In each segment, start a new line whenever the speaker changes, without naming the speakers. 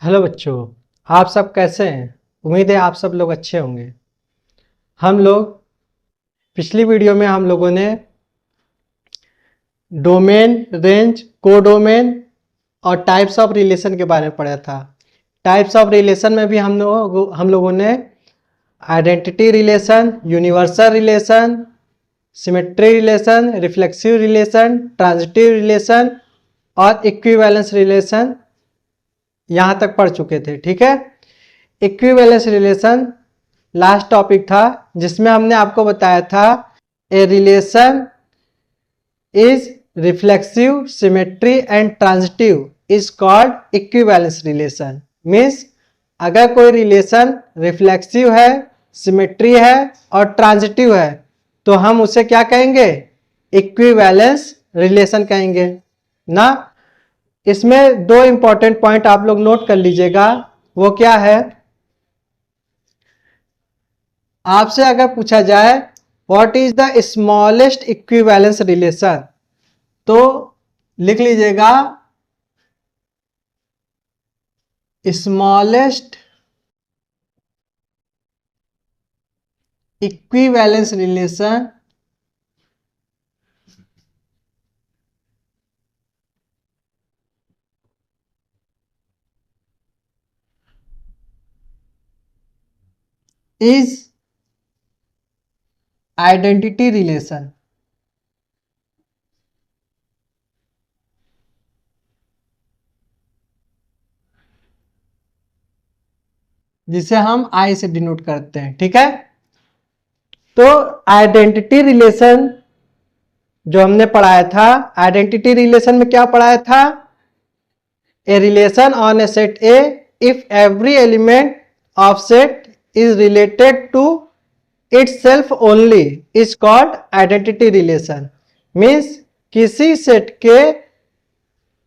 Hello बच्चों, आप सब कैसे हैं। उम्मीद है आप सब लोग अच्छे होंगे। हम लोग पिछली वीडियो में हम लोगों ने डोमेन, रेंज, कोडोमेन और टाइप्स ऑफ रिलेशन के बारे में पढ़ा था। टाइप्स ऑफ रिलेशन में भी हम लोगों ने identity relation, universal relation, symmetry relation, reflexive relation, transitive relation और इक्विवेलेंस रिलेशन यहाँ तक पढ़ चुके थे। ठीक है, इक्विवेलेंस रिलेशन लास्ट टॉपिक था जिसमें हमने आपको बताया था a relation is reflexive, symmetry and transitive is called equivalence relation. Means अगर कोई रिलेशन रिफ्लेक्सिव है, सिमेट्री है और ट्रांजिटिव है तो हम उसे क्या कहेंगे, इक्विवेलेंस रिलेशन कहेंगे ना। इसमें दो इंपॉर्टेंट पॉइंट आप लोग नोट कर लीजिएगा। वो क्या है, आपसे अगर पूछा जाए what is the smallest equivalence relation तो लिख लीजिएगा smallest equivalence relation is identity relation. जिसे हम आई से डिनोट करते हैं। ठीक है, तो आइडेंटिटी रिलेशन जो हमने पढ़ाया था, आइडेंटिटी रिलेशन में क्या पढ़ाया था, a relation on a set A if every element of set is related to itself only is called identity relation। Means किसी सेट के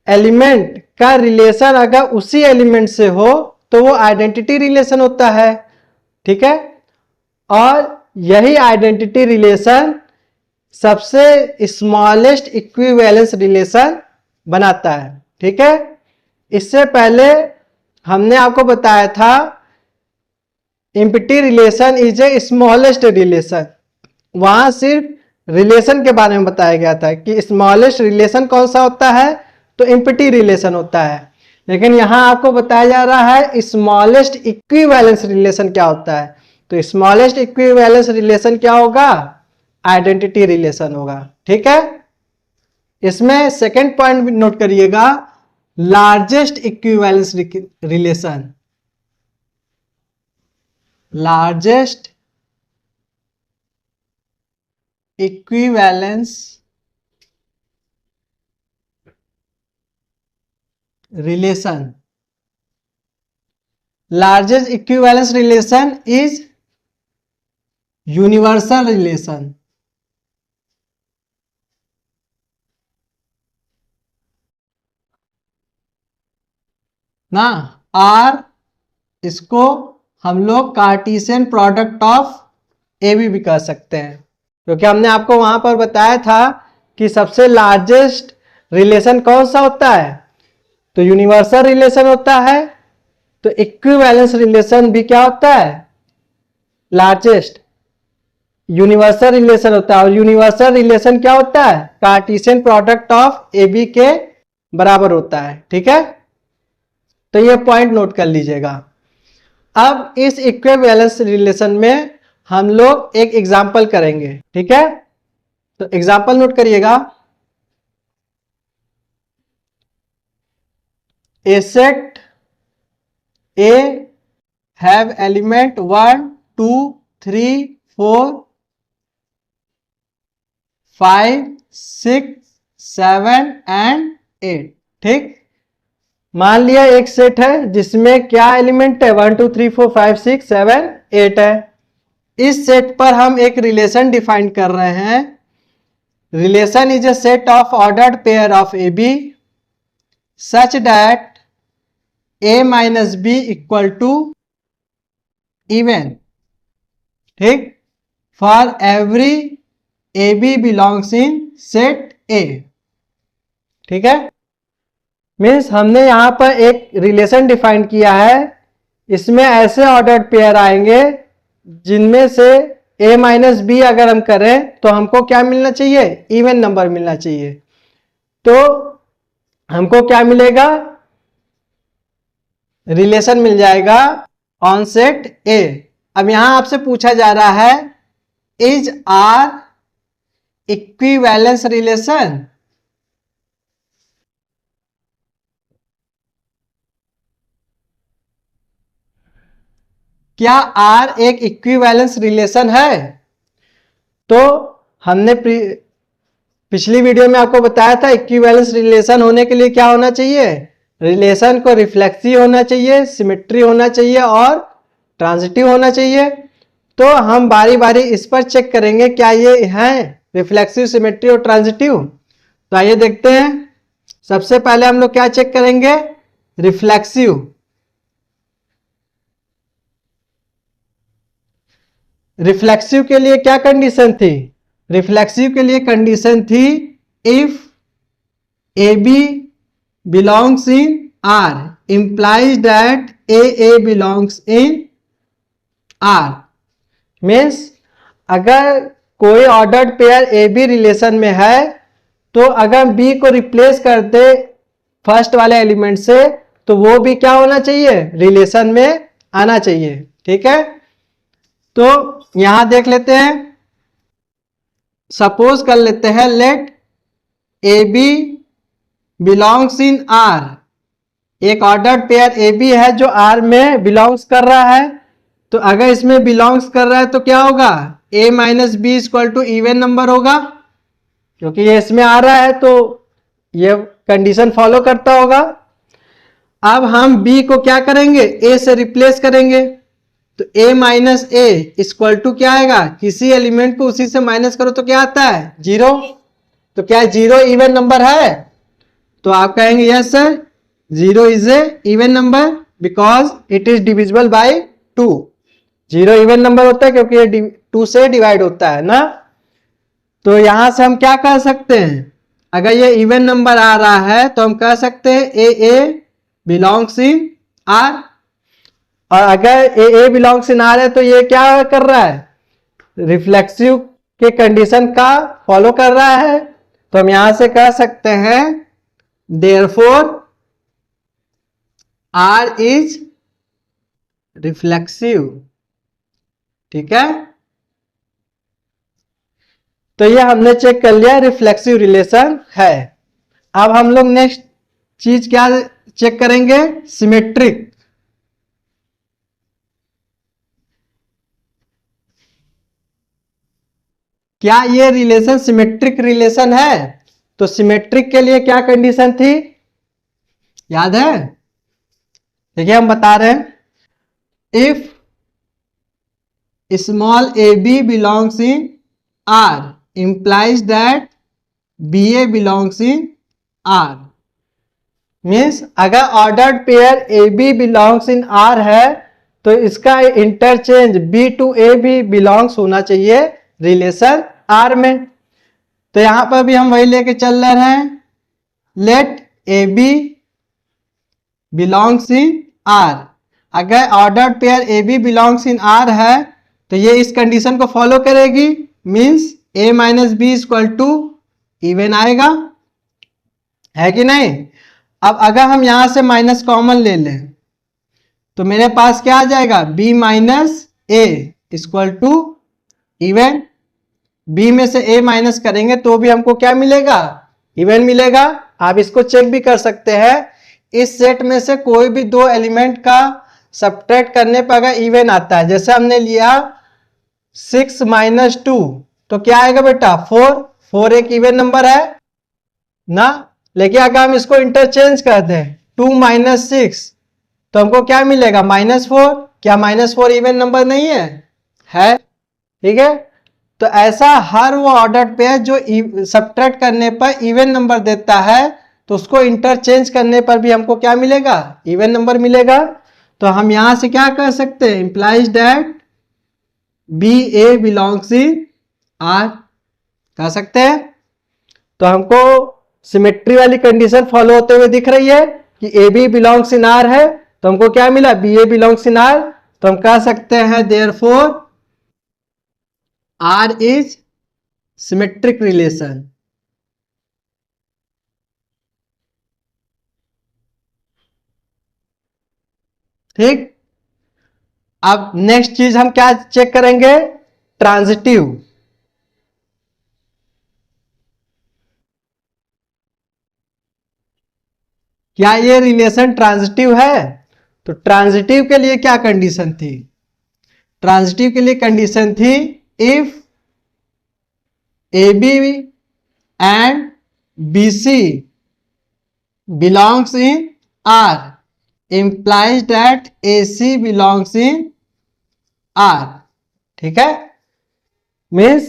एलिमेंट का रिलेशन अगर उसी एलिमेंट से हो तो वो आइडेंटिटी रिलेशन होता है। ठीक है, और यही आइडेंटिटी रिलेशन सबसे स्मॉलेस्ट इक्विवेलेंस रिलेशन बनाता है। ठीक है, इससे पहले हमने आपको बताया था empty relation is A smallest relation. वहां सिर्फ रिलेशन के बारे में बताया गया था कि स्मॉलेस्ट रिलेशन कौन सा होता है, तो एम्प्टी रिलेशन होता है। लेकिन यहां आपको बताया जा रहा है स्मॉलेस्ट इक्विवेलेंस रिलेशन क्या होता है। तो स्मॉलेस्ट इक्विवेलेंस रिलेशन क्या होगा, आइडेंटिटी रिलेशन होगा। ठीक है, इसमें सेकेंड पॉइंट नोट करिएगा, largest equivalence relation. Largest equivalence relation, largest equivalence relation is universal relation. ना आर, इसको हम लोग कार्टेशियन प्रोडक्ट ऑफ ए भी कह सकते हैं, क्योंकि हमने आपको वहां पर बताया था कि सबसे लार्जेस्ट रिलेशन कौन सा होता है, तो यूनिवर्सल रिलेशन होता है। तो इक्विवेलेंस रिलेशन भी क्या होता है, लार्जेस्ट यूनिवर्सल रिलेशन होता है। और यूनिवर्सल रिलेशन क्या होता है, Cartesian product of A B के बराबर होता है। ठीक है, तो ये पॉइंट नोट कर लीजिएगा। अब इस इक्विवेलेंस रिलेशन में हम लोग एक एग्जांपल करेंगे। ठीक है, तो एग्जांपल नोट करिएगा, a set A have element 1 2 3 4 5 6 7 and 8। ठीक, मान लिया एक सेट है जिसमें क्या एलिमेंट है, 1 2 3 4 5 6 7 8 है। इस सेट पर हम एक रिलेशन डिफाइन कर रहे हैं। Relation is a set of ordered pair of A B such that a minus B equal to even. ठीक, for every A B belongs in set A. ठीक है, मीन्स हमने यहाँ पर एक रिलेशन डिफाइन किया है, इसमें ऐसे ऑर्डर्ड पेयर आएंगे जिनमें से a माइनस बी अगर हम करें तो हमको क्या मिलना चाहिए, इवन नंबर मिलना चाहिए। तो हमको क्या मिलेगा, रिलेशन मिल जाएगा ऑन सेट ए। अब यहां आपसे पूछा जा रहा है इज आर इक्विवेलेंस रिलेशन। क्या आर एक इक्विवेलेंस रिलेशन है? तो हमने पिछली वीडियो में आपको बताया था इक्विवेलेंस रिलेशन होने के लिए क्या होना चाहिए, रिलेशन को रिफ्लेक्सिव होना चाहिए, सिमेट्री होना चाहिए और ट्रांजिटिव होना चाहिए। तो हम बारी बारी इस पर चेक करेंगे क्या ये हैं रिफ्लेक्सिव, सिमेट्री और ट्रांजिटिव। तो आइए देखते हैं। सबसे पहले हम लोग क्या चेक करेंगे, रिफ्लेक्सिव। रिफ्लेक्सिव के लिए क्या कंडीशन थी, रिफ्लेक्सिव के लिए कंडीशन थी if A B belongs in R implies that A belongs in R. Means अगर कोई ordered pair A B relation में है तो अगर बी को रिप्लेस कर दे फर्स्ट वाले एलिमेंट से तो वो भी क्या होना चाहिए, रिलेशन में आना चाहिए। ठीक है, तो यहां देख लेते हैं। सपोज कर लेते हैं let A B belongs in R. एक ऑर्डर्ड पेयर ए बी है जो आर में बिलोंग्स कर रहा है। तो अगर इसमें बिलोंग्स कर रहा है तो क्या होगा, a minus B equal to even number होगा, क्योंकि ये इसमें आ रहा है तो ये कंडीशन फॉलो करता होगा। अब हम b को क्या करेंगे, a से रिप्लेस करेंगे। तो a minus A equal to क्या आएगा, किसी एलिमेंट को उसी से माइनस करो तो क्या आता है, 0। तो क्या 0 इवन नंबर है? तो आप कहेंगे yes sir, 0 is a even number because it is divisible by 2। 0 even number होता है क्योंकि ये 2 से डिवाइड होता है ना। तो यहां से हम क्या कह सकते हैं, अगर ये इवन नंबर आ रहा है तो हम कह सकते हैं ए बिलोंग्स इन आर। और अगर ए बिलोंग्स इन आर है तो ये क्या कर रहा है, रिफ्लेक्सिव के कंडीशन का फॉलो कर रहा है। तो हम यहां से कह सकते हैं देयरफॉर आर इज रिफ्लेक्सिव। ठीक है, तो ये हमने चेक कर लिया रिफ्लेक्सिव रिलेशन है। अब हम लोग नेक्स्ट चीज क्या चेक करेंगे, सिमेट्रिक। क्या ये रिलेशन सिमेट्रिक रिलेशन है? तो सिमेट्रिक के लिए क्या कंडीशन थी, याद है? देखिए हम बता रहे हैं, if small a B belongs in R implies that BA belongs in R। Means अगर ordered pair AB belongs in R है तो इसका इंटरचेंज B टू A भी बिलोंग्स होना चाहिए रिलेशन R में। तो यहां पर भी हम वही लेके चल रहे हैं, let AB belongs in R। अगर ordered pair AB belongs in R है तो ये इस कंडीशन को फॉलो करेगी, means a minus B equal to even आएगा, है कि नहीं। अब अगर हम यहां से माइनस कॉमन ले लें तो मेरे पास क्या आ जाएगा, b minus A equal to even. b में से a माइनस करेंगे तो भी हमको क्या मिलेगा, इवन मिलेगा। आप इसको चेक भी कर सकते हैं, इस सेट में से कोई भी दो एलिमेंट का सब्ट्रैक्ट करने पर अगर इवन आता है, जैसे हमने लिया 6 माइनस 2 तो क्या आएगा बेटा, 4 एक इवन नंबर है ना। लेकिन अगर हम इसको इंटरचेंज कर दें 2 माइनस 6 तो हमको क्या मिलेगा, -4। क्या -4 इवन नंबर नहीं है? ठीक है, तो ऐसा हर वो ऑर्डर्ड पेयर जो सब्ट्रैक्ट करने पर इवन नंबर देता है तो उसको इंटरचेंज करने पर भी हमको क्या मिलेगा, इवन नंबर मिलेगा। तो हम यहां से क्या कर सकते हैं, implies that B A belongs in R कह सकते हैं। तो हमको सिमेट्री वाली कंडीशन फॉलो होते हुए दिख रही है कि A B belongs in R है, तो हमको क्या मिला, B A belongs in R. तो हम कह सकते हैं therefore R is symmetric relation. ठीक। अब नेक्स्ट चीज हम क्या चेक करेंगे, ट्रांजिटिव। क्या ये रिलेशन ट्रांजिटिव है? तो ट्रांजिटिव के लिए क्या कंडीशन थी, ट्रांजिटिव के लिए कंडीशन थी if A B and B C belongs in R implies that AC belongs in R। ठीक है, मीन्स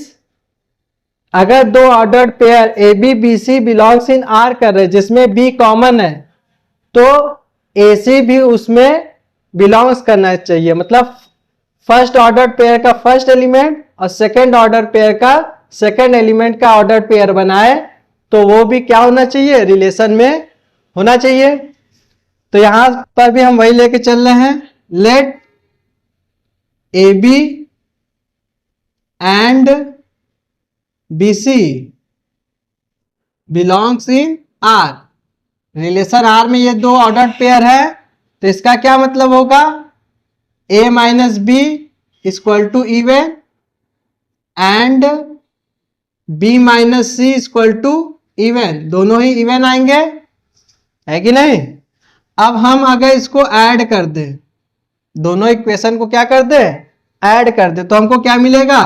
अगर दो ordered pair A B B C belongs in R कर रहे जिसमें बी कॉमन है, तो ए सी भी उसमें बिलोंग्स करना चाहिए। मतलब फर्स्ट ऑर्डर पेयर का फर्स्ट एलिमेंट और सेकेंड ऑर्डर पेयर का सेकेंड एलिमेंट का ऑर्डर पेयर बनाए तो वो भी क्या होना चाहिए, रिलेशन में होना चाहिए। तो यहां पर भी हम वही लेके चल रहे हैं, let A B and B C belongs in R. Relation R में ये दो ऑर्डर पेयर है, तो इसका क्या मतलब होगा, a minus B equal to even and b minus C equal to even, दोनों ही इवन आएंगे, है कि नहीं। अब हम अगर इसको ऐड कर दें, दोनों इक्वेशन को क्या कर दे, ऐड कर दे, तो हमको क्या मिलेगा,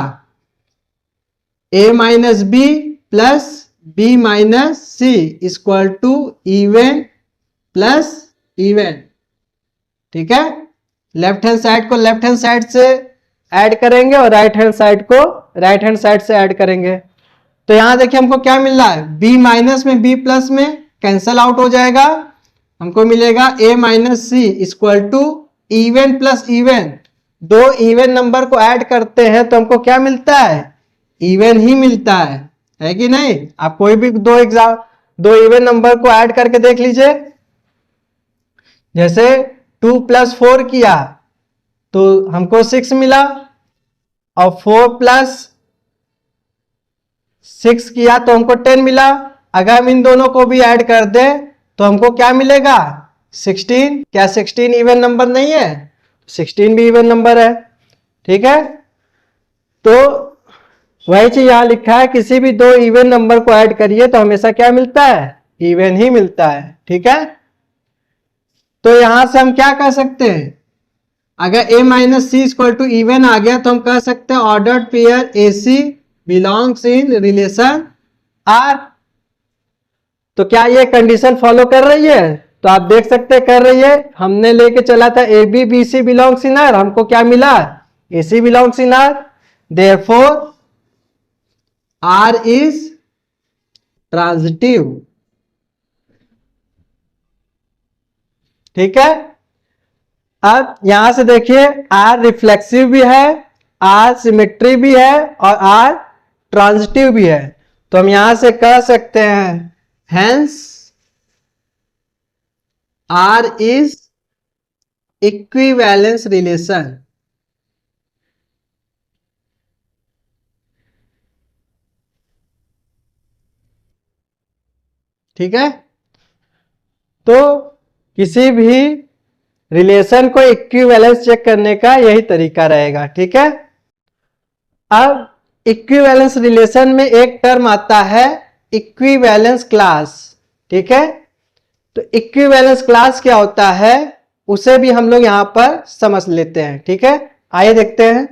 a minus b plus b minus C equal to even plus even. ठीक है, लेफ्ट हैंड साइड को लेफ्ट हैंड साइड से ऐड करेंगे और राइट हैंड साइड को राइट हैंड साइड से ऐड करेंगे। तो यहां देखिए हमको क्या मिल रहा है, b माइनस में b प्लस में कैंसल आउट हो जाएगा, हमको मिलेगा a minus C equal to even plus even. दो इवन नंबर को ऐड करते हैं तो हमको क्या मिलता है, इवन ही मिलता है कि नहीं। आप कोई भी दो इवन नंबर को ऐड करके देख लीजिए, जैसे 2 प्लस 4 किया तो हमको 6 मिला, और 4 प्लस 6 किया तो हमको 10 मिला। अगर हम इन दोनों को भी ऐड कर दें तो हमको क्या मिलेगा, 16। क्या 16 इवन नंबर नहीं है, 16 भी इवन नंबर है। ठीक है, तो वही चीज यहां लिखा है, किसी भी दो इवन नंबर को ऐड करिए तो हमेशा क्या मिलता है, इवन ही मिलता है। ठीक है, तो यहां से हम क्या कह सकते हैं, अगर a minus C equal to even आ गया तो हम कह सकते हैं ordered pair a c belongs in relation R. तो क्या ये कंडीशन फॉलो कर रही है, तो आप देख सकते हैं कर रही है। हमने लेके चला था a B B C belongs in R, हमको क्या मिला, a c belongs in R, therefore R is transitive. ठीक है, अब यहां से देखिए आर रिफ्लेक्सिव भी है, आर सिमेट्री भी है और आर ट्रांजिटिव भी है। तो हम यहां से कह सकते हैं hence R is equivalence relation. ठीक है, तो किसी भी रिलेशन को इक्विवेलेंस चेक करने का यही तरीका रहेगा। ठीक है, अब इक्विवेलेंस रिलेशन में एक टर्म आता है इक्विवेलेंस क्लास। ठीक है, तो इक्विवेलेंस क्लास क्या होता है उसे भी हम लोग यहां पर समझ लेते हैं। ठीक है, आइए देखते हैं।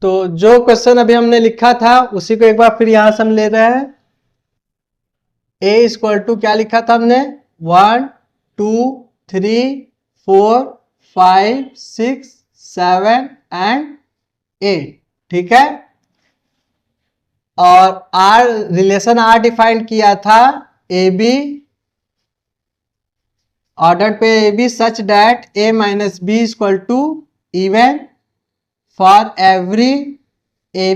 तो जो क्वेश्चन अभी हमने लिखा था उसी को एक बार फिर यहां से हम ले रहे हैं। A इक्वल टू क्या लिखा था हमने 1 2 3 4 5 6 7 एंड 8, ठीक है। और R रिलेशन R डिफाइन किया था ए बी ऑर्डर पे A B such that A minus B equal to even for every A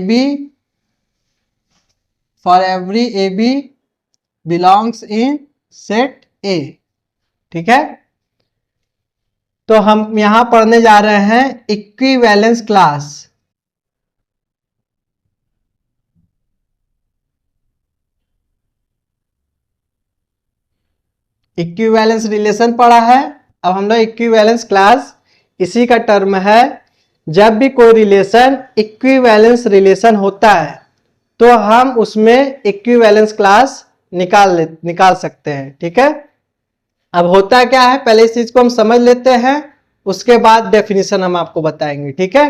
B belongs in set A, ठीक है। तो हम यहां पढ़ने जा रहे हैं इक्विवेलेंस क्लास। इक्विवेलेंस रिलेशन पढ़ा है, अब हम लोग इक्विवेलेंस क्लास, इसी का टर्म है। जब भी कोई रिलेशन इक्विवेलेंस रिलेशन होता है तो हम उसमें इक्विवेलेंस क्लास निकाल सकते हैं, ठीक है। अब होता क्या है, पहले इस चीज को हम समझ लेते हैं, उसके बाद डेफिनेशन हम आपको बताएंगे, ठीक है।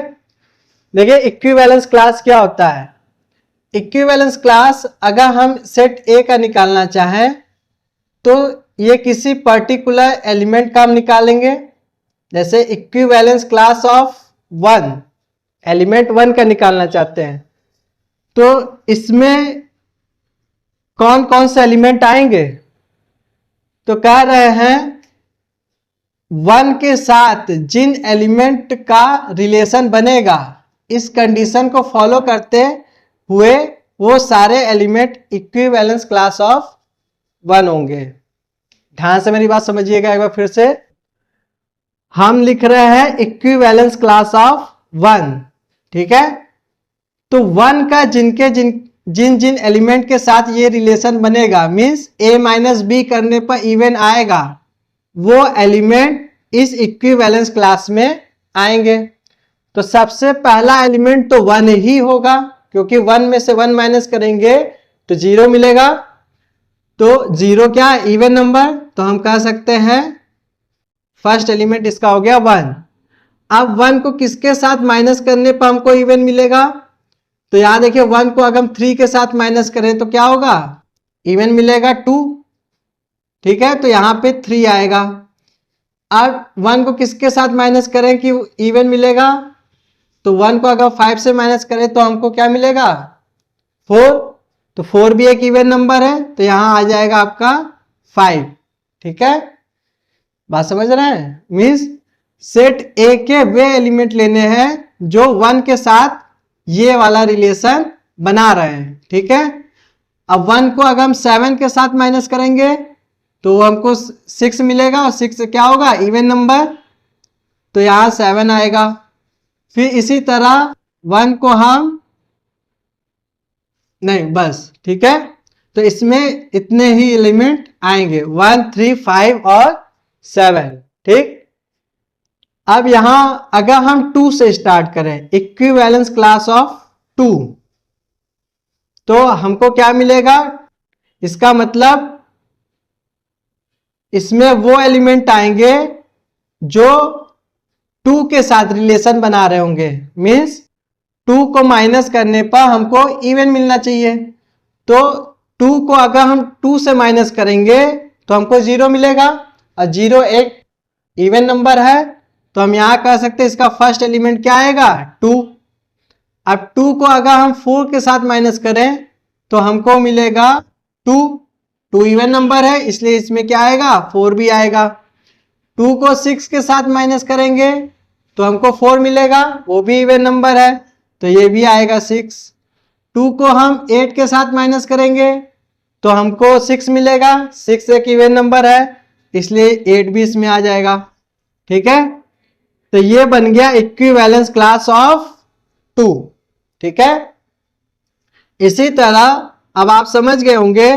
देखिए इक्विवेलेंस क्लास क्या होता है। इक्विवेलेंस क्लास अगर हम सेट ए का निकालना चाहें तो ये किसी पर्टिकुलर एलिमेंट का हम निकालेंगे। जैसे इक्विवेलेंस क्लास ऑफ 1, एलिमेंट 1 का निकालना चाहते हैं तो इसमें कौन कौन से एलिमेंट आएंगे, तो कह रहे हैं 1 के साथ जिन एलिमेंट का रिलेशन बनेगा, इस कंडीशन को फॉलो करते हुए वो सारे एलिमेंट इक्विवेलेंस क्लास ऑफ 1 होंगे। ध्यान से मेरी बात समझिएगा एक बार फिर से। हम लिख रहे हैं इक्विवेलेंस क्लास ऑफ 1, ठीक है। तो 1 का जिन जिन एलिमेंट के साथ ये रिलेशन बनेगा, मींस a माइनस बी करने पर इवन आएगा, वो एलिमेंट इस इक्विवेलेंस क्लास में आएंगे। तो सबसे पहला एलिमेंट तो 1 ही होगा, क्योंकि 1 में से 1 माइनस करेंगे तो 0 मिलेगा। तो 0 क्या इवन नंबर, तो हम कह सकते हैं फर्स्ट एलिमेंट इसका हो गया 1। अब 1 को किसके साथ माइनस करने पर हमको इवन मिलेगा, तो यहां देखिए 1 को अगर हम 3 के साथ माइनस करें तो क्या होगा, इवन मिलेगा 2, ठीक है। तो यहां पे 3 आएगा। अब 1 को किसके साथ माइनस करें कि इवन मिलेगा, तो 1 को अगर 5 से माइनस करें तो हमको क्या मिलेगा 4, तो 4 भी एक इवन नंबर है, तो यहां आ जाएगा आपका 5, ठीक है। बात समझ रहे हैं, मीन्स सेट ए के वे एलिमेंट लेने हैं जो 1 के साथ ये वाला रिलेशन बना रहे हैं, ठीक है। अब 1 को अगर हम 7 के साथ माइनस करेंगे तो हमको 6 मिलेगा, और 6 क्या होगा इवन नंबर, तो यहां 7 आएगा। फिर इसी तरह 1 को हम नहीं, बस ठीक है। तो इसमें इतने ही एलिमेंट आएंगे 1 3 5 और 7, ठीक। अब यहां अगर हम 2 से स्टार्ट करें, इक्विवेलेंस क्लास ऑफ 2, तो हमको क्या मिलेगा, इसका मतलब इसमें वो एलिमेंट आएंगे जो 2 के साथ रिलेशन बना रहे होंगे, मीन्स 2 को माइनस करने पर हमको इवन मिलना चाहिए। तो 2 को अगर हम 2 से माइनस करेंगे तो हमको 0 मिलेगा, और 0 एक इवन नंबर है, तो हम यहां कह सकते हैं इसका फर्स्ट एलिमेंट क्या आएगा 2। अब 2 को अगर हम 4 के साथ माइनस करें तो हमको मिलेगा 2, 2 इवन नंबर है इसलिए इसमें क्या आएगा 4 भी आएगा। 2 को 6 के साथ माइनस करेंगे तो हमको 4 मिलेगा, वो भी इवन नंबर है, तो ये भी आएगा 6। 2 को हम 8 के साथ माइनस करेंगे तो हमको 6 मिलेगा, 6 एक इवन नंबर है इसलिए 8 भी इसमें आ जाएगा, ठीक है। तो ये बन गया इक्विवेलेंस क्लास ऑफ 2, ठीक है। इसी तरह अब आप समझ गए होंगे,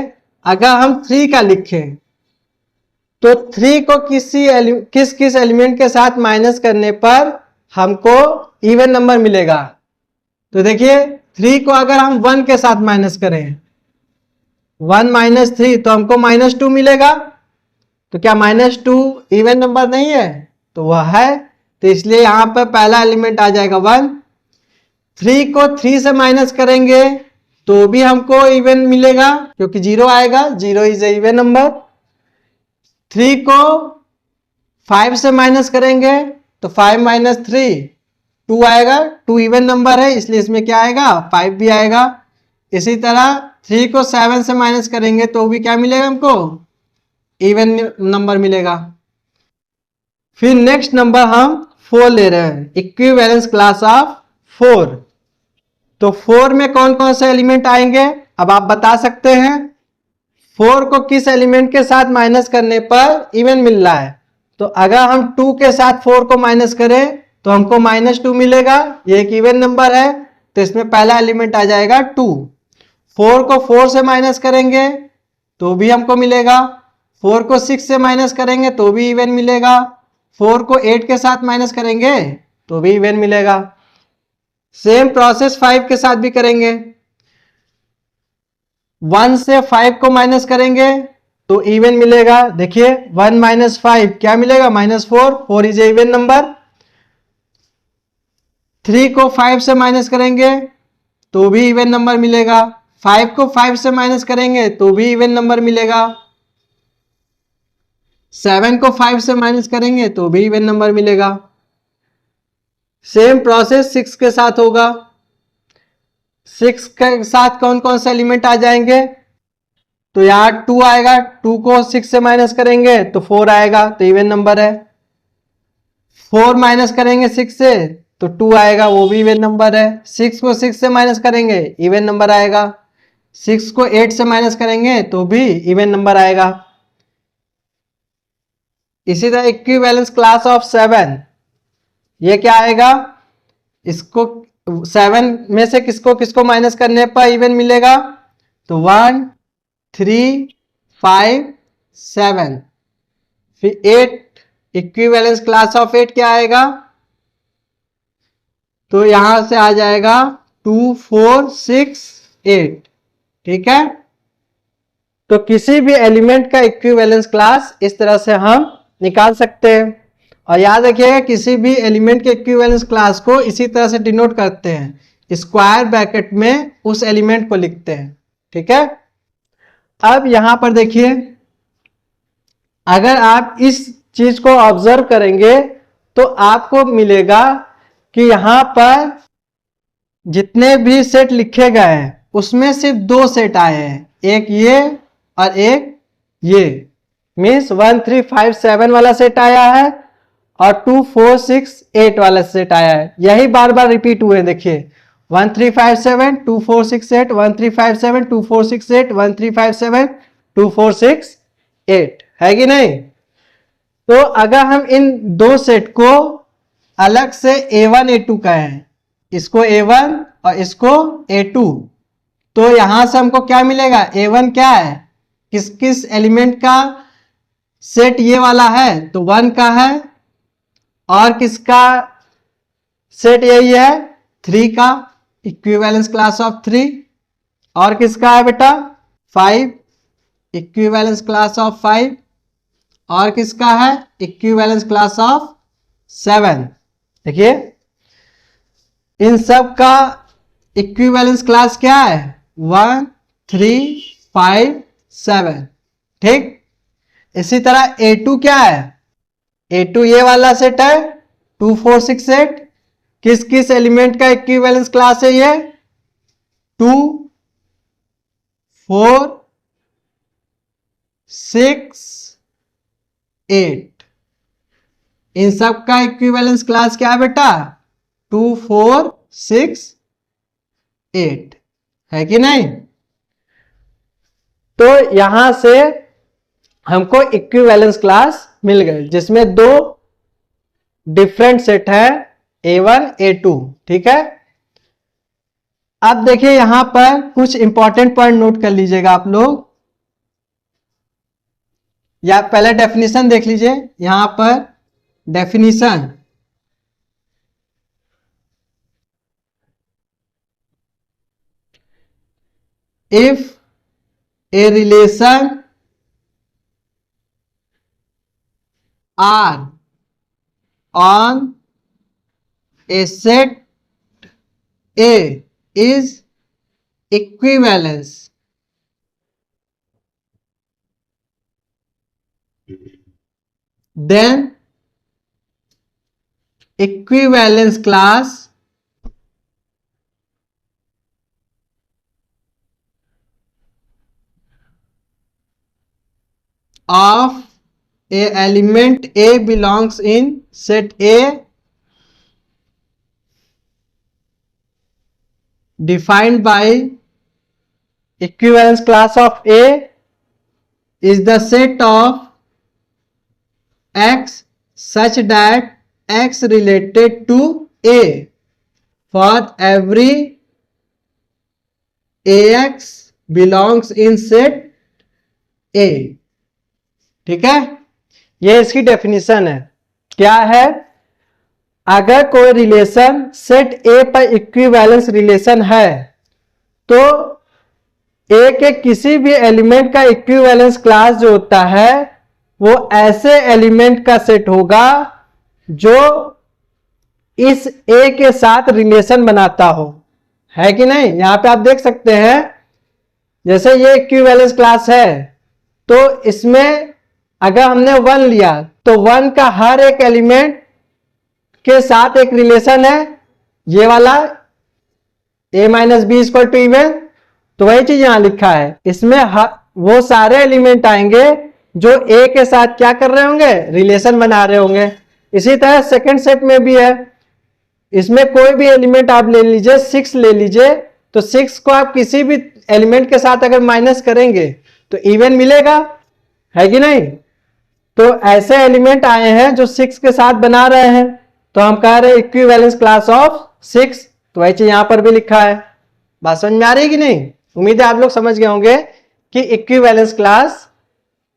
अगर हम 3 का लिखें तो 3 को किस किस एलिमेंट के साथ माइनस करने पर हमको इवन नंबर मिलेगा। तो देखिए 3 को अगर हम 1 के साथ माइनस करें, 1 माइनस 3, तो हमको -2 मिलेगा। तो क्या -2 इवन नंबर नहीं है, तो वह है, तो इसलिए यहां पर पहला एलिमेंट आ जाएगा 1। 3 को 3 से माइनस करेंगे तो भी हमको इवन मिलेगा क्योंकि 0 आएगा, 0 इज ए इवन नंबर। 3 को 5 से माइनस करेंगे तो 5 माइनस 3 2 आएगा, 2 इवन नंबर है इसलिए इसमें क्या आएगा 5 भी आएगा। इसी तरह 3 को 7 से माइनस करेंगे तो भी क्या मिलेगा हमको इवन नंबर मिलेगा। फिर नेक्स्ट नंबर हम 4 ले रहे हैं, इक्विवेलेंस क्लास ऑफ 4। तो 4 में कौन कौन से एलिमेंट आएंगे अब आप बता सकते हैं। 4 को किस एलिमेंट के साथ माइनस करने पर इवन मिल रहा है, तो अगर हम 2 के साथ 4 को माइनस करें तो हमको -2 मिलेगा, ये एक इवन नंबर है तो इसमें पहला एलिमेंट आ जाएगा 2। 4 को 4 से माइनस करेंगे तो भी हमको मिलेगा, 4 को 6 से माइनस करेंगे तो भी इवन मिलेगा, 4 को 8 के साथ माइनस करेंगे तो भी इवन मिलेगा। सेम प्रोसेस 5 के साथ भी करेंगे। 1 से 5 को माइनस करेंगे तो इवन मिलेगा, देखिए 1 माइनस 5 क्या मिलेगा -4, 4 इज ए इवन नंबर। 3 को 5 से माइनस करेंगे तो भी इवन नंबर मिलेगा, 5 को 5 से माइनस करेंगे तो भी इवन नंबर मिलेगा, 7 को 5 से माइनस करेंगे तो भी इवन नंबर मिलेगा। सेम प्रोसेस 6 के साथ होगा। 6 के साथ कौन कौन से एलिमेंट आ जाएंगे, तो यहाँ 2 आएगा, 2 को 6 से माइनस करेंगे तो 4 आएगा तो इवन नंबर है। 4 माइनस करेंगे 6 से तो 2 आएगा, वो भी इवन नंबर है। 6 को 6 से माइनस करेंगे इवन नंबर आएगा, 6 को 8 से माइनस करेंगे तो भी इवन नंबर आएगा। इसी तरह इक्विवेलेंस क्लास ऑफ 7, ये क्या आएगा, इसको 7 में से किसको किसको माइनस करने पर इवन मिलेगा, तो 1 3 5 7। फिर 8, इक्विवेलेंस क्लास ऑफ 8 क्या आएगा, तो यहां से आ जाएगा 2 4 6 8। ठीक है, तो किसी भी एलिमेंट का इक्विवेलेंस क्लास इस तरह से हम निकाल सकते हैं। और याद रखिएगा किसी भी एलिमेंट के इक्विवेलेंस क्लास को इसी तरह से डिनोट करते हैं, स्क्वायर ब्रैकेट में उस एलिमेंट को लिखते हैं। ठीक है, अब यहां पर देखिए अगर आप इस चीज को ऑब्जर्व करेंगे तो आपको मिलेगा कि यहां पर जितने भी सेट लिखे गए हैं उसमें सिर्फ 2 सेट आए हैं, एक ये और एक ये, मीन्स 1 3 5 7 वाला सेट आया है और 2 4 6 8 वाला सेट आया है। यही बार बार रिपीट हुए, देखिए 1 3 5 7 2 4 6 8 1 3 5 7 2 4 6 8 1 3 5 7 2 4 6 8, है कि नहीं। तो अगर हम इन 2 सेट को अलग से A1 A2 कहें, इसको A1 और इसको A2, तो यहां से हमको क्या मिलेगा, A1 क्या है, किस किस एलिमेंट का सेट ये वाला है, तो 1 का है, और किसका सेट यही है 3 का, इक्विवेलेंस क्लास ऑफ 3, और किसका है बेटा 5, इक्विवेलेंस क्लास ऑफ 5, और किसका है इक्विवेलेंस क्लास ऑफ 7। देखिए इन सब का इक्विवेलेंस क्लास क्या है 1 3 5 7। ठीक, इसी तरह A2 क्या है, A2 ये वाला सेट है 2 4 6 8, किस किस एलिमेंट का इक्विवेलेंस क्लास है ये 2 4 6 8। इन सब का इक्विवेलेंस क्लास क्या है बेटा 2 4 6 8, है कि नहीं। तो यहां से हमको इक्विवेलेंस क्लास मिल गए जिसमें 2 डिफरेंट सेट है A1 A2। ठीक है, अब देखिए यहां पर कुछ इंपॉर्टेंट पॉइंट नोट कर लीजिएगा आप लोग, या पहले डेफिनेशन देख लीजिए। यहां पर definition, if a relation R on a set A is equivalence, then equivalence class of a element A belongs in set A defined by equivalence class of A is the set of X such that X related to A for every AX belongs in set A। ठीक है, ये इसकी definition है। क्या है? अगर कोई relation set ए पर इक्विवेलेंस रिलेशन है तो ए के किसी भी एलिमेंट का इक्विवेलेंस क्लास जो होता है वो ऐसे एलिमेंट का सेट होगा जो इस ए के साथ रिलेशन बनाता हो, है कि नहीं? यहां पे आप देख सकते हैं, जैसे ये इक्विवेलेंस क्लास है तो इसमें अगर हमने 1 लिया तो 1 का हर एक एलिमेंट के साथ एक रिलेशन है, ये वाला a minus B equal to even, तो वही चीज यहां लिखा है। इसमें वो सारे एलिमेंट आएंगे जो a के साथ क्या कर रहे होंगे, रिलेशन बना रहे होंगे। इसी तरह सेकंड सेट में भी है, इसमें कोई भी एलिमेंट आप ले लीजिए, 6 ले लीजिए, तो 6 को आप किसी भी एलिमेंट के साथ अगर माइनस करेंगे तो इवन मिलेगा, है कि नहीं? तो ऐसे एलिमेंट आए हैं जो 6 के साथ बना रहे हैं, तो हम कह रहे हैं इक्विवेलेंस क्लास ऑफ 6, तो वही चीज यहां पर भी लिखा है। बात समझ में आ रही है कि नहीं? उम्मीद है आप लोग समझ गए होंगे कि इक्विवेलेंस क्लास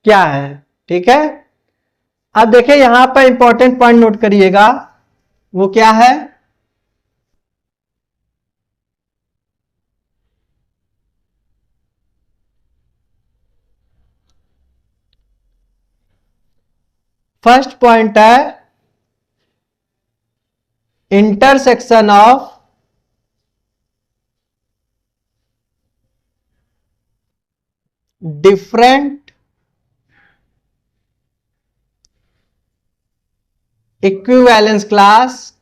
क्या है। ठीक है, अब देखिए यहां पर इंपॉर्टेंट पॉइंट नोट करिएगा, वो क्या है? फर्स्ट पॉइंट है intersection of different equivalence class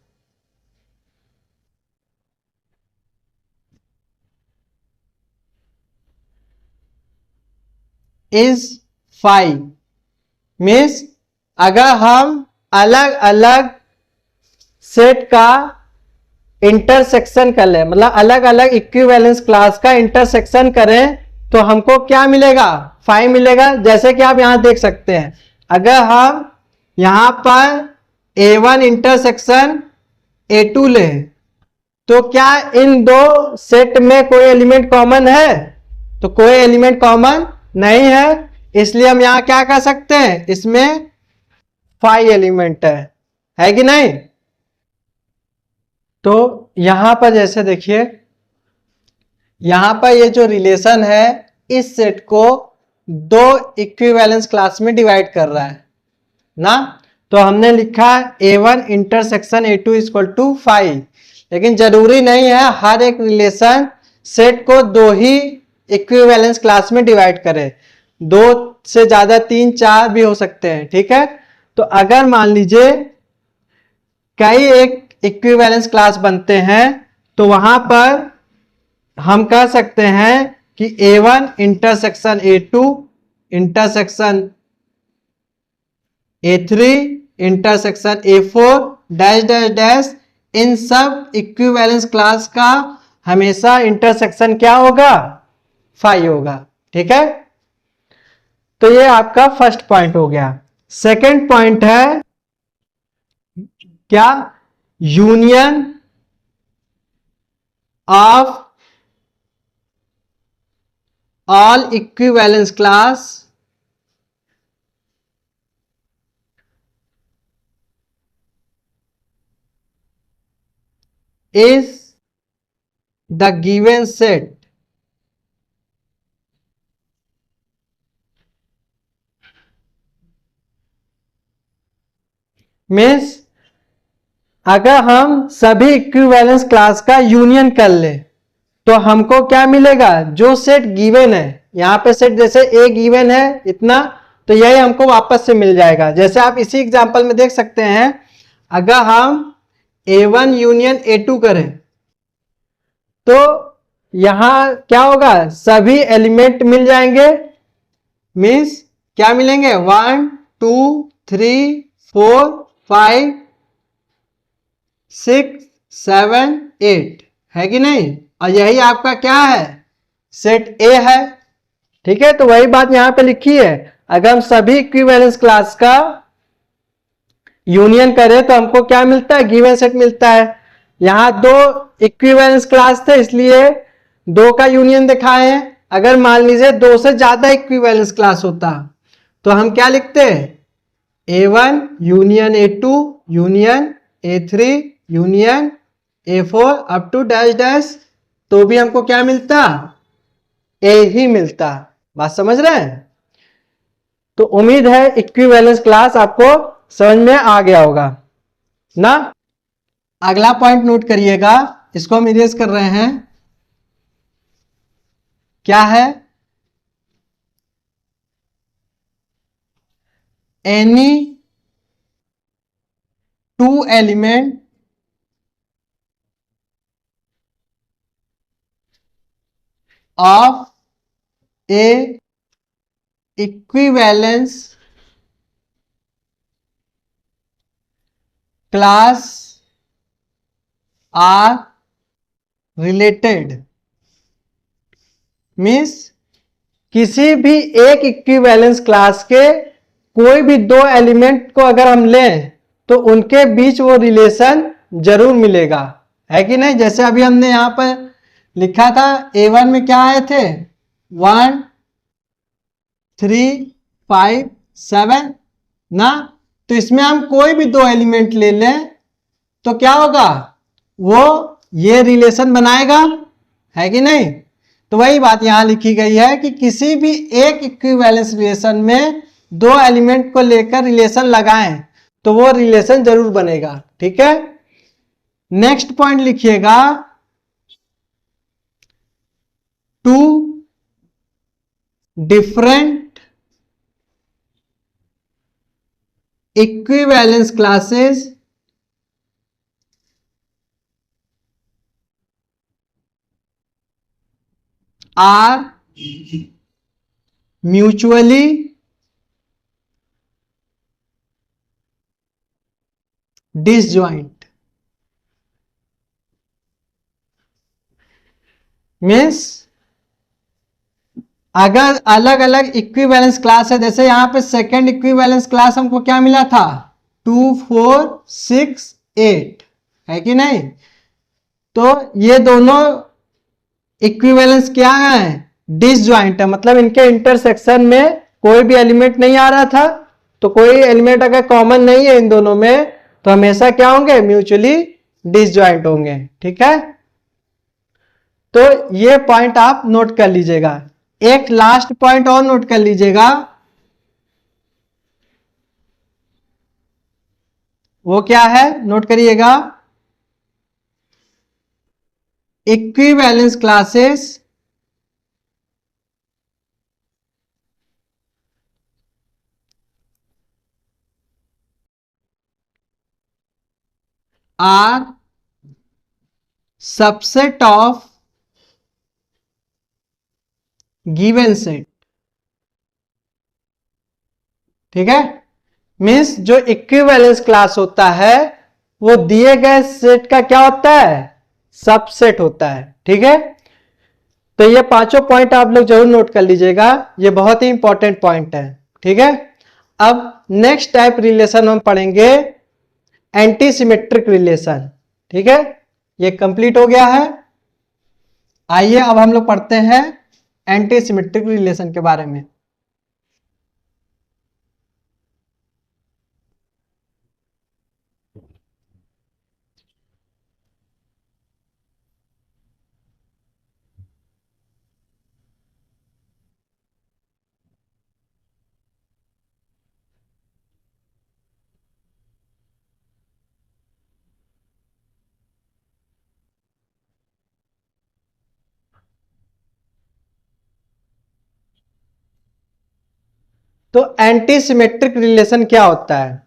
is 5। Means अगर हम अलग अलग सेट का इंटरसेक्शन कर ले, मतलब अलग अलग इक्विवेलेंस क्लास का इंटरसेक्शन करें तो हमको क्या मिलेगा? 5 मिलेगा। जैसे कि आप यहां देख सकते हैं, अगर हम यहां पर A1 इंटरसेक्शन A2 ले तो क्या इन दो सेट में कोई एलिमेंट कॉमन है? तो कोई एलिमेंट कॉमन नहीं है, इसलिए हम यहां क्या कर सकते हैं, इसमें 5 एलिमेंट है कि नहीं? तो यहां पर जैसे देखिए, यहां पर ये जो रिलेशन है इस सेट को 2 इक्विवेलेंस क्लास में डिवाइड कर रहा है ना। तो हमने लिखा A1 intersection A2 equal to 5, लेकिन जरूरी नहीं है हर एक रिलेशन सेट को 2 ही इक्विवेलेंस क्लास में डिवाइड करे, 2 से ज्यादा 3 4 भी हो सकते हैं। ठीक है, तो अगर मान लीजिए कई एक इक्विवेलेंस क्लास बनते हैं तो वहां पर हम कह सकते हैं कि A1 intersection A2 intersection A3 intersection A4 dash dash dash, इन सब इक्विवेलेंस क्लास का हमेशा इंटरसेक्शन क्या होगा? 5 होगा। ठीक है, तो ये आपका फर्स्ट पॉइंट हो गया। सेकंड पॉइंट है क्या? Union of all equivalence class is the given set means अगर हम सभी इक्विवेलेंस क्लास का यूनियन कर ले तो हमको क्या मिलेगा, जो सेट गिवन है, यहाँ पे सेट जैसे ए गिवन है इतना, तो यही हमको वापस से मिल जाएगा। जैसे आप इसी एग्जांपल में देख सकते हैं, अगर हम A1 यूनियन A2 करें तो यहां क्या होगा, सभी एलिमेंट मिल जाएंगे। मीन्स क्या मिलेंगे, 1 2 3 4 5 6 7 8, है कि नहीं। और यही आपका क्या है, सेट ए है। ठीक है, तो वही बात यहां पे लिखी है, अगर हम सभी इक्विवेलेंस क्लास का यूनियन करें तो हमको क्या मिलता है, गिवन सेट मिलता है। यहां दो इक्विवेलेंस क्लास थे इसलिए दो का यूनियन दिखाए हैं। अगर मान लीजिए दो से ज्यादा इक्विवेलेंस क्लास होता तो हम क्या लिखते, A1 union A2 union A3 union A4 up to dash dash, तो भी हमको क्या मिलता, ए ही मिलता। बात समझ रहे हैं। तो उम्मीद है इक्विवेलेंस क्लास आपको समझ में आ गया होगा ना। अगला पॉइंट नोट करिएगा, इसको हम इरेज कर रहे हैं। क्या है, any two element of a equivalence class are related. Means किसी भी एक इक्विवेलेंस क्लास के कोई भी दो एलिमेंट को अगर हम लें तो उनके बीच वो रिलेशन जरूर मिलेगा, है कि नहीं। जैसे अभी हमने यहां पर लिखा था, A1 में क्या आए थे, 1 3 5 7 ना। तो इसमें हम कोई भी दो एलिमेंट ले लें तो क्या होगा, वो ये रिलेशन बनाएगा, है कि नहीं। तो वही बात यहां लिखी गई है कि किसी भी एक इक्विवेलेंस रिलेशन में दो एलिमेंट को लेकर रिलेशन लगाएं तो वो रिलेशन जरूर बनेगा। ठीक है, नेक्स्ट पॉइंट लिखिएगा, two different equivalence classes are mutually disjoint. Means अगर अलग अलग इक्विवेलेंस क्लास है, जैसे यहां पे सेकंड इक्विवेलेंस क्लास हमको क्या मिला था, 2 4 6 8, है कि नहीं। तो ये दोनों इक्विवेलेंस क्या है, डिसजॉइंट है, मतलब इनके इंटरसेक्शन में कोई भी एलिमेंट नहीं आ रहा था। तो कोई एलिमेंट अगर कॉमन नहीं है इन दोनों में तो हमेशा क्या होंगे, म्यूचुअली डिसजॉइंट होंगे। ठीक है, तो ये पॉइंट आप नोट कर लीजिएगा। एक लास्ट पॉइंट और नोट कर लीजिएगा, वो क्या है, नोट करिएगा, equivalence classes are subset of given set. ठीक है, मीन्स जो इक्विवेलेंस क्लास होता है वो दिए गए सेट का क्या होता है, सबसेट होता है। ठीक है, तो ये पांचों पॉइंट आप लोग जरूर नोट कर लीजिएगा, ये बहुत ही इंपॉर्टेंट पॉइंट है। ठीक है, अब नेक्स्ट टाइप रिलेशन हम पढ़ेंगे, एंटी सिमेट्रिक रिलेशन। ठीक है, ये कंप्लीट हो गया है। आइए अब हम लोग पढ़ते हैं एंटी सिमेट्रिक रिलेशन के बारे में। तो एंटी सिमेट्रिक रिलेशन क्या होता है?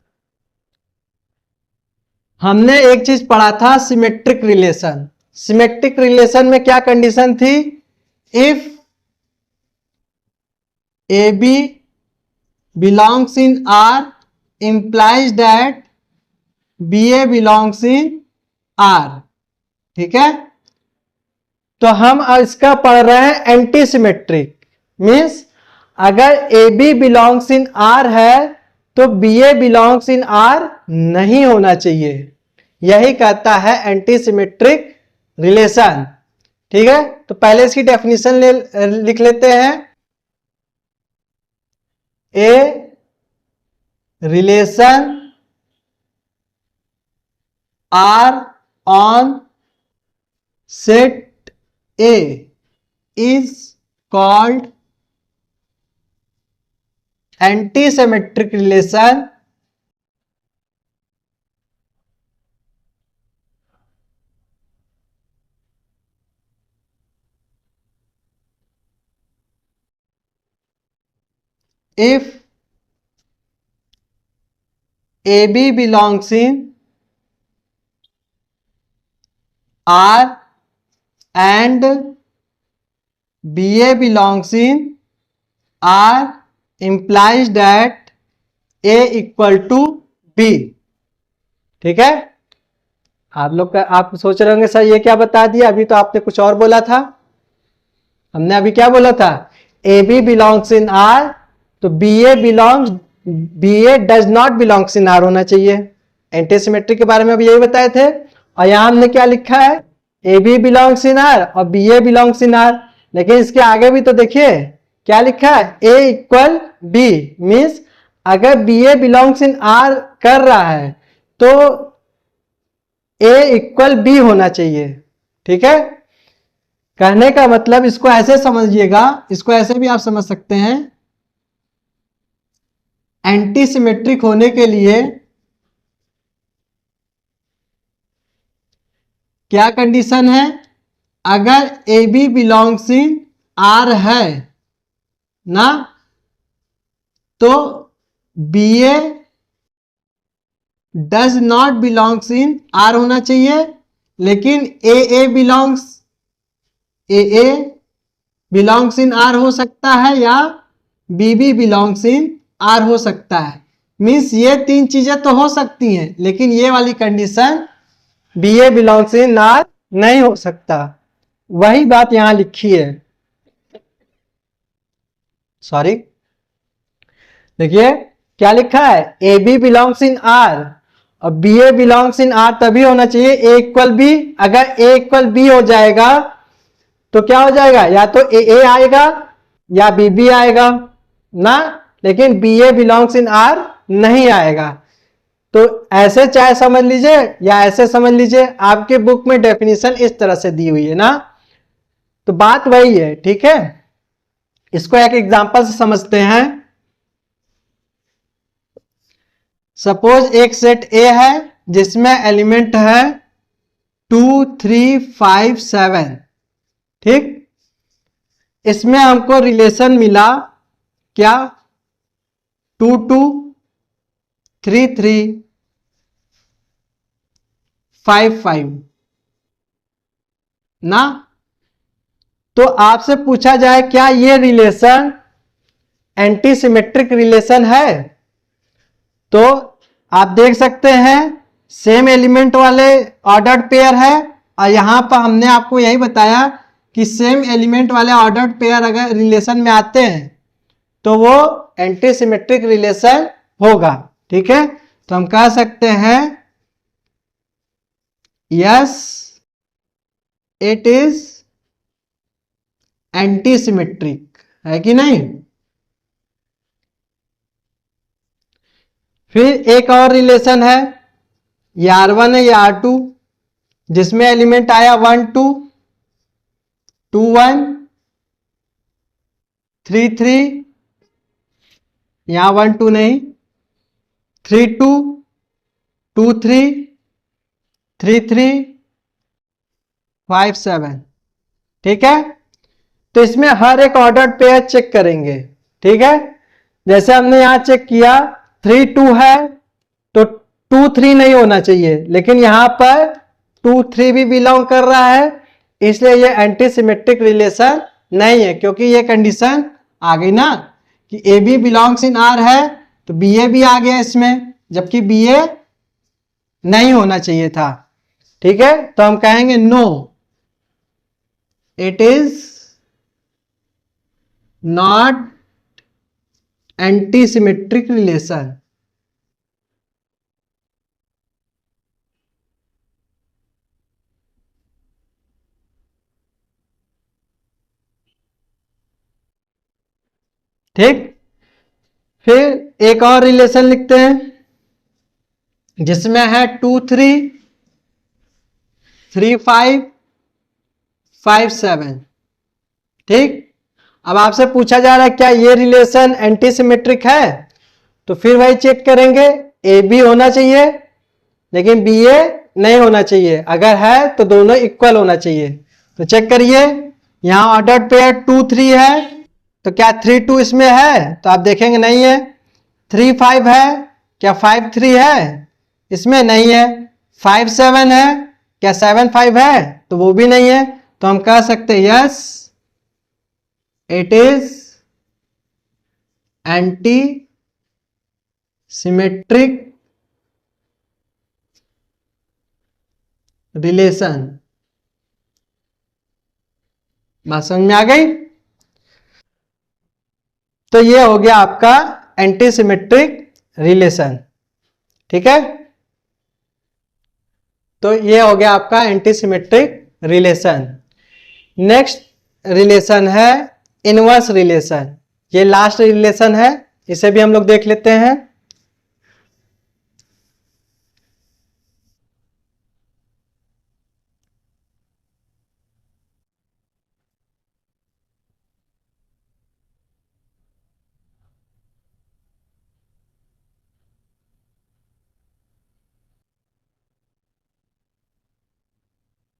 हमने एक चीज पढ़ा था, सिमेट्रिक रिलेशन। सिमेट्रिक रिलेशन में क्या कंडीशन थी? If A B belongs in R implies that B A belongs in R. ठीक है, तो हम इसका पढ़ रहे हैं एंटी सिमेट्रिक। मीन्स अगर A B belongs in R है तो B A belongs in R नहीं होना चाहिए। यही कहता है एंटी सिमेट्रिक रिलेशन। ठीक है, तो पहले इसकी डेफिनेशन लिख लेते हैं। A relation R on set A is called anti symmetric relation if AB belongs in R and BA belongs in R implies that A equal to B। ठीक है, आप लोग का आप सोच रहे होंगे सर ये क्या बता दिया, अभी तो आपने कुछ और बोला था। हमने अभी क्या बोला था? AB belongs in R, तो B A does not belongs in R होना चाहिए। एंटी सिमेट्रिक के बारे में अभी यही बताए थे। और यहां हमने क्या लिखा है? A B belongs in R और b A belongs in R. लेकिन इसके आगे भी तो देखिए क्या लिखा है? A equal b. मीन्स अगर b A belongs in R कर रहा है तो ए इक्वल बी होना चाहिए। ठीक है, कहने का मतलब इसको ऐसे समझिएगा, इसको ऐसे भी आप समझ सकते हैं। एंटी सिमेट्रिक होने के लिए क्या कंडीशन है? अगर A B belongs in R है ना, तो B A does not belongs in R होना चाहिए। लेकिन ए बिलोंग्स इन आर हो सकता है या बी बिलोंग्स इन आर हो सकता है। मीन्स ये तीन चीजें तो हो सकती हैं, लेकिन ये वाली condition B A belongs in R नहीं हो सकता। वही बात यहां लिखी है। सॉरी, देखिए क्या लिखा है? A B belongs in R और b A belongs in R तभी होना चाहिए ए इक्वल बी। अगर ए इक्वल बी हो जाएगा तो क्या हो जाएगा? या तो ए आएगा या बी आएगा ना, लेकिन B A belongs in R नहीं आएगा। तो ऐसे चाहे समझ लीजिए या ऐसे समझ लीजिए, आपके बुक में डेफिनेशन इस तरह से दी हुई है ना, तो बात वही है। ठीक है, इसको एक एग्जांपल से समझते हैं। सपोज एक सेट ए है जिसमें एलिमेंट है 2 3 5 7। ठीक, इसमें हमको रिलेशन मिला क्या? 2 2 3 3 5 5 ना। तो आपसे पूछा जाए क्या ये रिलेशन एंटी सिमेट्रिक रिलेशन है? तो आप देख सकते हैं सेम एलिमेंट वाले ऑर्डर्ड पेयर है, और यहां पर हमने आपको यही बताया कि सेम एलिमेंट वाले ऑर्डर्ड पेयर अगर रिलेशन में आते हैं तो वो एंटी सिमेट्रिक रिलेशन होगा। ठीक है, तो हम कह सकते हैं yes it is anti symmetric, है कि नहीं। फिर एक और रिलेशन है, ये R1 है, ये R2, जिसमें एलिमेंट आया 1 2 2 1 3 3, यहां 1 2 नहीं, 3 2 2 3 3 3 5 7। ठीक है, तो इसमें हर एक ऑर्डर्ड पेयर चेक करेंगे। ठीक है, जैसे हमने यहाँ चेक किया 3 2 है तो 2 3 नहीं होना चाहिए, लेकिन यहाँ पर 2 3 भी बिलोंग कर रहा है, इसलिए ये एंटी सिमेट्रिक रिलेशन नहीं है, क्योंकि ये कंडीशन आ गई ना कि A B belongs in R है तो बी ए भी आ गया इसमें, जबकि बी ए नहीं होना चाहिए था। ठीक है, तो हम कहेंगे no, it is not anti symmetric relation. ठीक, फिर एक और रिलेशन लिखते हैं जिसमें है 2 3 3 5 5 7। ठीक, अब आपसे पूछा जा रहा है क्या ये रिलेशन एंटी सिमेट्रिक है, तो फिर वही चेक करेंगे, ए बी होना चाहिए लेकिन बी ए नहीं होना चाहिए, अगर है तो दोनों इक्वल होना चाहिए। तो चेक करिए, यहां ऑर्डर्ड पेयर 2 3 है तो क्या 3 2 इसमें है, तो आप देखेंगे नहीं है। 3 5 है, क्या 5 3 है, इसमें नहीं है। 5 7 है, क्या 7 5 है, तो वो भी नहीं है। तो हम कह सकते हैं yes it is anti symmetric relation. बात समझ में आ गई? तो ये हो गया आपका एंटी सिमेट्रिक रिलेशन। ठीक है, तो ये हो गया आपका anti symmetric relation. Next relation है इनवर्स रिलेशन। ये लास्ट रिलेशन है, इसे भी हम लोग देख लेते हैं।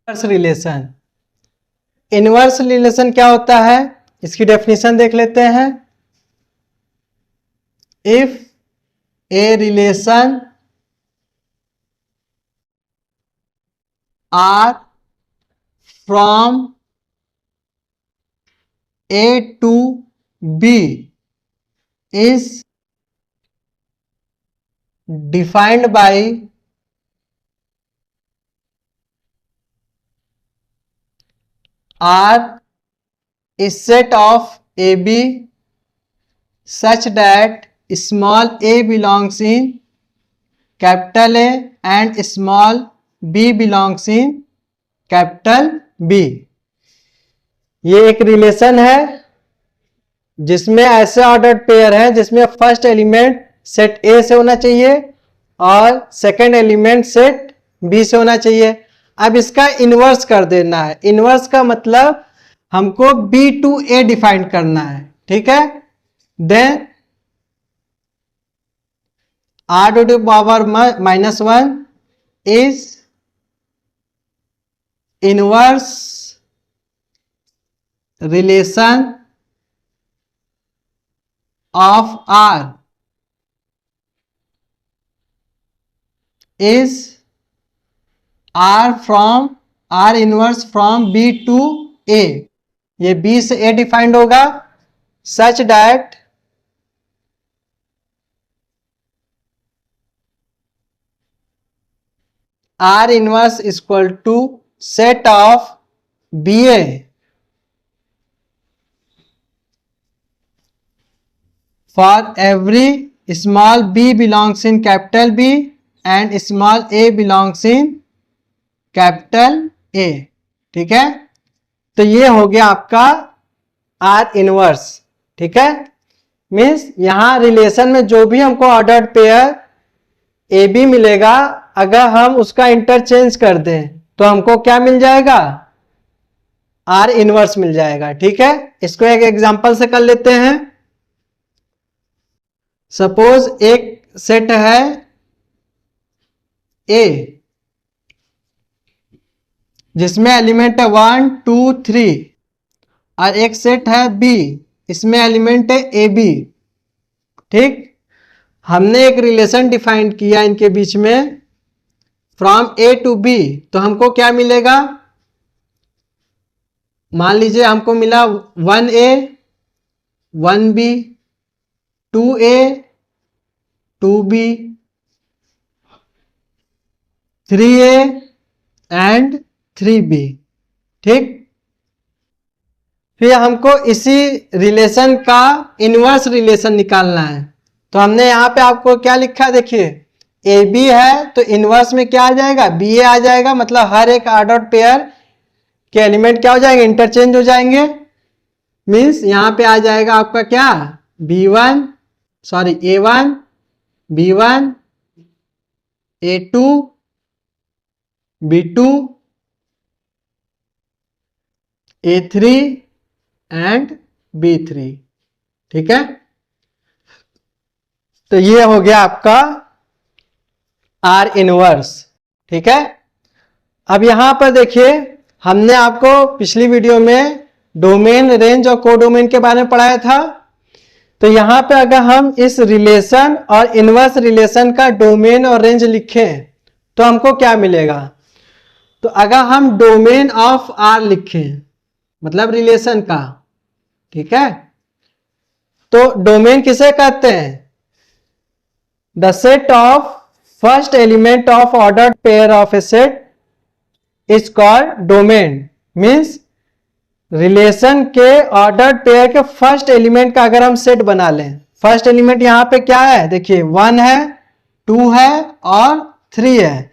इनवर्स रिलेशन, इनवर्स रिलेशन क्या होता है, इसकी डेफिनेशन देख लेते हैं। If a relation R from A to B is defined by R is set of AB such that small a belongs in capital A and small b belongs in capital B। ये एक relation है जिसमें ऐसे ordered pair है जिसमें first element set ए से होना चाहिए और सेकंड एलिमेंट सेट बी से होना चाहिए। अब इसका इनवर्स कर देना है। इनवर्स का मतलब हमको बी टू ए डिफाइन करना है। ठीक है, then R to the power -1 is inverse relation of R is R inverse from B to A। ये B से A डिफाइंड होगा such that R inverse is equal to set of BA for every small b belongs in capital B and small a belongs in capital A। ठीक है, तो ये हो गया आपका आर इनवर्स। ठीक है, मीन्स यहां रिलेशन में जो भी हमको ऑर्डर्ड पेयर ए बी मिलेगा, अगर हम उसका इंटरचेंज कर दें तो हमको क्या मिल जाएगा, आर इनवर्स मिल जाएगा। ठीक है, इसको एक एग्जांपल से कर लेते हैं। सपोज एक सेट है ए जिसमें एलिमेंट है 1 2 3 और एक सेट है बी, इसमें एलिमेंट है ए बी ठीक। हमने एक रिलेशन डिफाइन किया इनके बीच में फ्रॉम ए टू बी, तो हमको क्या मिलेगा, मान लीजिए हमको मिला 1A 1B 2A 2B 3A and 3B। ठीक। फिर हमको इसी रिलेशन का इनवर्स रिलेशन निकालना है। तो हमने यहाँ पे आपको क्या लिखा है, देखिए ए बी है तो इनवर्स में क्या आ जाएगा, बी ए आ जाएगा। मतलब हर एक आर डॉट पेयर के एलिमेंट क्या हो जाएंगे, इंटरचेंज हो जाएंगे। मीन्स यहाँ पे आ जाएगा आपका क्या, B1 sorry A1 B1 A2 B2 A3 and B3। ठीक है। तो ये हो गया आपका आर इनवर्स। ठीक है। अब यहां पर देखिए हमने आपको पिछली वीडियो में डोमेन, रेंज और कोडोमेन के बारे में पढ़ाया था। तो यहां पे अगर हम इस रिलेशन और इनवर्स रिलेशन का डोमेन और रेंज लिखें तो हमको क्या मिलेगा। तो अगर हम डोमेन ऑफ आर लिखें, मतलब रिलेशन का, ठीक है, तो डोमेन किसे कहते हैं, the set of first element of ordered pair of A set is called domain. Means relation के ऑर्डर्ड पेयर के फर्स्ट एलिमेंट का अगर हम सेट बना लें, फर्स्ट एलिमेंट यहां पे क्या है, देखिए 1 है 2 है और 3 है,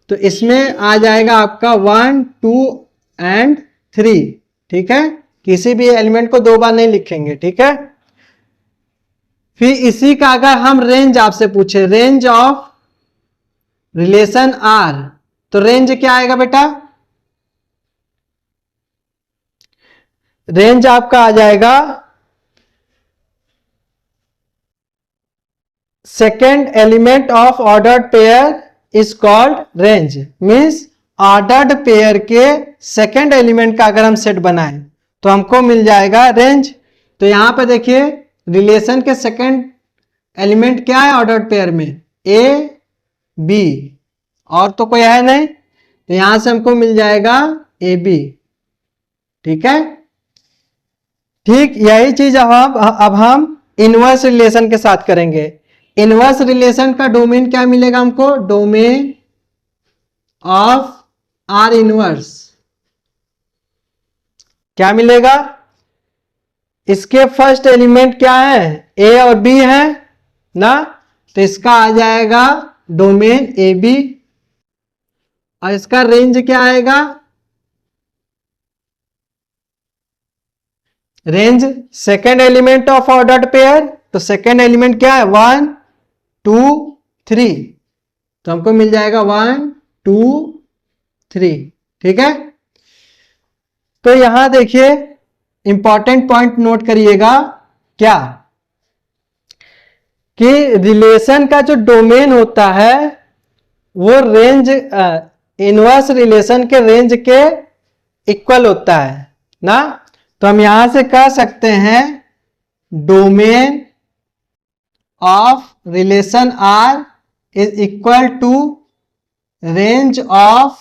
तो इसमें आ जाएगा आपका 1 2 एंड 3। ठीक है। किसी भी एलिमेंट को दो बार नहीं लिखेंगे। ठीक है। फिर इसी का अगर हम रेंज आपसे पूछे, रेंज ऑफ रिलेशन आर, तो रेंज क्या आएगा बेटा, रेंज आपका आ जाएगा second element of ordered pair is called range. Means ordered pair के सेकेंड एलिमेंट का अगर हम सेट बनाएं तो हमको मिल जाएगा रेंज। तो यहां पर देखिए रिलेशन के सेकेंड एलिमेंट क्या है ऑर्डर्ड पेयर में, ए बी, और तो कोई है नहीं, तो यहां से हमको मिल जाएगा ए बी। ठीक है। ठीक यही चीज अब हम इनवर्स रिलेशन के साथ करेंगे। इनवर्स रिलेशन का डोमेन क्या मिलेगा हमको, डोमेन ऑफ आर इनवर्स क्या मिलेगा, इसके फर्स्ट एलिमेंट क्या है, ए और बी है ना, तो इसका आ जाएगा डोमेन ए बी, और इसका रेंज क्या आएगा, range second element of ordered pair, तो सेकेंड एलिमेंट क्या है 1 2 3, तो हमको मिल जाएगा 1 2 3। ठीक है। तो यहां देखिए इंपॉर्टेंट पॉइंट नोट करिएगा, क्या कि रिलेशन का जो डोमेन होता है वो रेंज इनवर्स रिलेशन के रेंज के इक्वल होता है ना। तो हम यहां से कह सकते हैं domain of relation R is equal to range of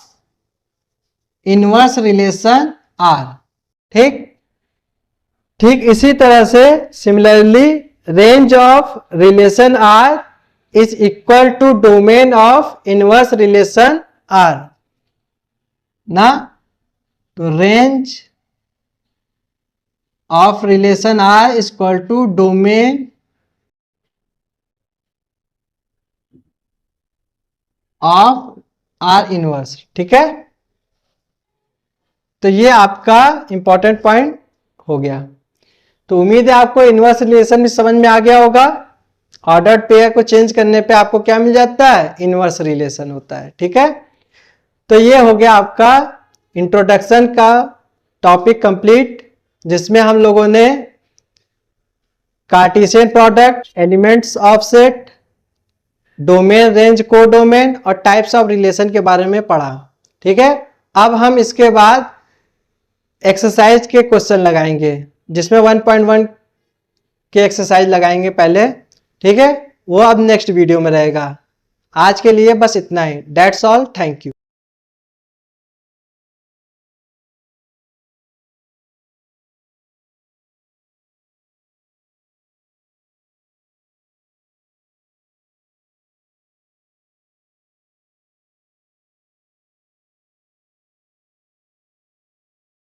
inverse relation R. ठीक। ठीक इसी तरह से similarly range of relation R is equal to domain of inverse relation R ना। तो range of relation R is equal to domain of R inverse. ठीक है। तो ये आपका इंपॉर्टेंट पॉइंट हो गया। तो उम्मीद है आपको इनवर्स रिलेशन भी समझ में आ गया होगा। ऑर्डर्ड पेयर को चेंज करने पे आपको क्या मिल जाता है, इनवर्स रिलेशन होता है। ठीक है। तो ये हो गया आपका इंट्रोडक्शन का टॉपिक कंप्लीट, जिसमें हम लोगों ने Cartesian product, elements of set, domain, range, codomain और टाइप्स ऑफ रिलेशन के बारे में पढ़ा। ठीक है। अब हम इसके बाद एक्सरसाइज के क्वेश्चन लगाएंगे, जिसमें 1.1 के एक्सरसाइज लगाएंगे पहले। ठीक है, वो अब नेक्स्ट वीडियो में रहेगा। आज के लिए बस इतना ही। That's all, thank you.